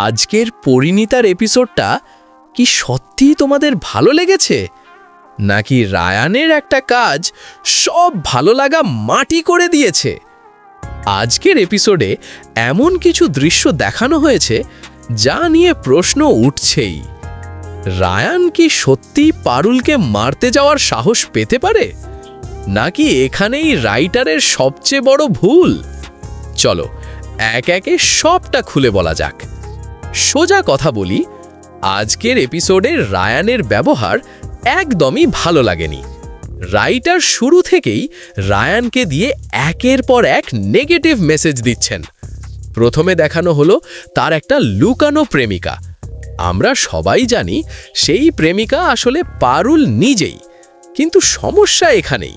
আজকের পরিণীতার এপিসোডটা কি সত্যিই তোমাদের ভালো লেগেছে, নাকি রায়ানের একটা কাজ সব ভালো লাগা মাটি করে দিয়েছে? আজকের এপিসোডে এমন কিছু দৃশ্য দেখানো হয়েছে যা নিয়ে প্রশ্ন উঠছেই। রায়ান কি সত্যিই পারুলকে মারতে যাওয়ার সাহস পেতে পারে, নাকি এখানেই রাইটারের সবচেয়ে বড় ভুল? চলো এক একে সবটা খুলে বলা যাক। সোজা কথা বলি, আজকের এপিসোডে রায়ানের ব্যবহার একদমই ভালো লাগেনি। রাইটার শুরু থেকেই রায়ানকে দিয়ে একের পর এক নেগেটিভ মেসেজ দিচ্ছেন। প্রথমে দেখানো হলো তার একটা লুকানো প্রেমিকা। আমরা সবাই জানি সেই প্রেমিকা আসলে পারুল নিজেই, কিন্তু সমস্যা এখানেই,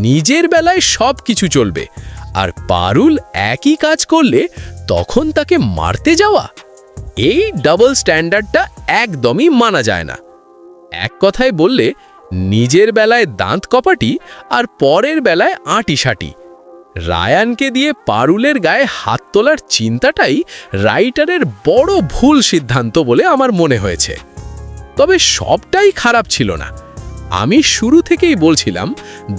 নিজের বেলায় সব কিছু চলবে, আর পারুল একই কাজ করলে তখন তাকে মারতে যাওয়া। এই ডাবল স্ট্যান্ডার্ডটা একদমই মানা যায় না। এক কথায় বললে, নিজের বেলায় দাঁত কপাটি আর পরের বেলায় আঁটিসাটি। রায়ানকে দিয়ে পারুলের গায়ে হাত তোলার চিন্তাটাই রাইটারের বড় ভুল সিদ্ধান্ত বলে আমার মনে হয়েছে। তবে সবটাই খারাপ ছিল না। আমি শুরু থেকেই বলছিলাম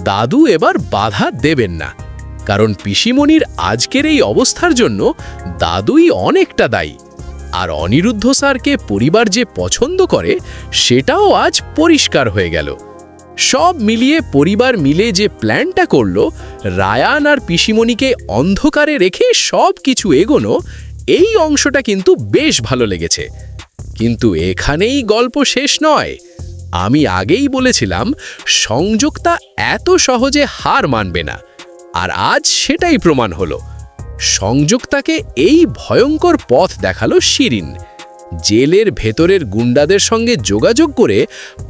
দাদু এবার বাধা দেবেন না, কারণ পিসিমণির আজকের এই অবস্থার জন্য দাদুই অনেকটা দায়ী। আর অনিরুদ্ধ স্যারকে পরিবার যে পছন্দ করে সেটাও আজ পরিষ্কার হয়ে গেল। সব মিলিয়ে পরিবার মিলে যে প্ল্যানটা করলো, রায়ান আর পিসিমণিকে অন্ধকারে রেখে সব কিছু এগোনো, এই অংশটা কিন্তু বেশ ভালো লেগেছে। কিন্তু এখানেই গল্প শেষ নয়। আমি আগেই বলেছিলাম সংযোগতা এত সহজে হার মানবে না, আর আজ সেটাই প্রমাণ হলো। সংযোগতাকে এই ভয়ঙ্কর পথ দেখালো শিরিন। জেলের ভেতরের গুন্ডাদের সঙ্গে যোগাযোগ করে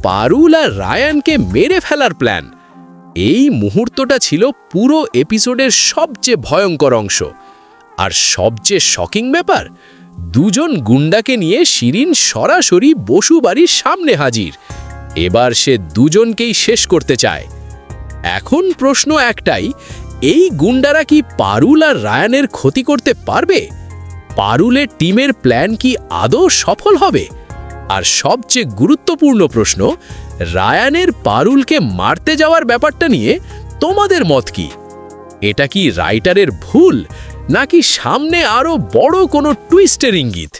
পারুল আর রায়ানকে মেরে ফেলার প্ল্যান। এই মুহূর্তটা ছিল পুরো এপিসোডের সবচেয়ে ভয়ঙ্কর অংশ। আর সবচেয়ে শকিং ব্যাপার, দুজন গুন্ডাকে নিয়ে শিরিন সরাসরি বসু বাড়ির সামনে হাজির। এবার সে দুজনকেই শেষ করতে চায়। এখন প্রশ্ন একটাই, এই গুন্ডারা কি পারুল আর রায়ানের ক্ষতি করতে পারবে? পারুলের টিমের প্ল্যান কি আদৌ সফল হবে? আর সবচেয়ে গুরুত্বপূর্ণ প্রশ্ন, রায়ানের পারুলকে মারতে যাওয়ার ব্যাপারটা নিয়ে তোমাদের মত কি? এটা কি রাইটারের ভুল, নাকি সামনে আরও বড় কোনো টুইস্টের ইঙ্গিত?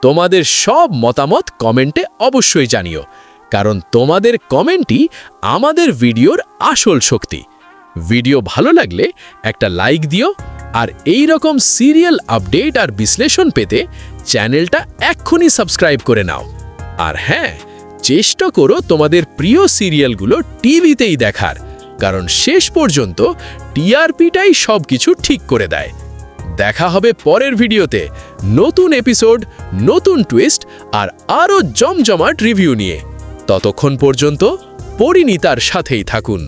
তোমাদের সব মতামত কমেন্টে অবশ্যই জানিও, কারণ তোমাদের কমেন্টই আমাদের ভিডিওর আসল শক্তি। ভিডিও ভালো লাগলে একটা লাইক দিও, আর এই রকম সিরিয়াল আপডেট আর বিশ্লেষণ পেতে চ্যানেলটা এক্ষুনি সাবস্ক্রাইব করে নাও। আর হ্যাঁ, চেষ্টা করো তোমাদের প্রিয় সিরিয়ালগুলো টিভিতেই দেখার, কারণ শেষ পর্যন্ত টিআরপিটাই সব কিছু ঠিক করে দেয়। দেখা হবে পরের ভিডিওতে নতুন এপিসোড, নতুন টুইস্ট আর আরও জমজমাট রিভিউ নিয়ে। ততক্ষণ পর্যন্ত পরিণীতার সাথেই থাকুন।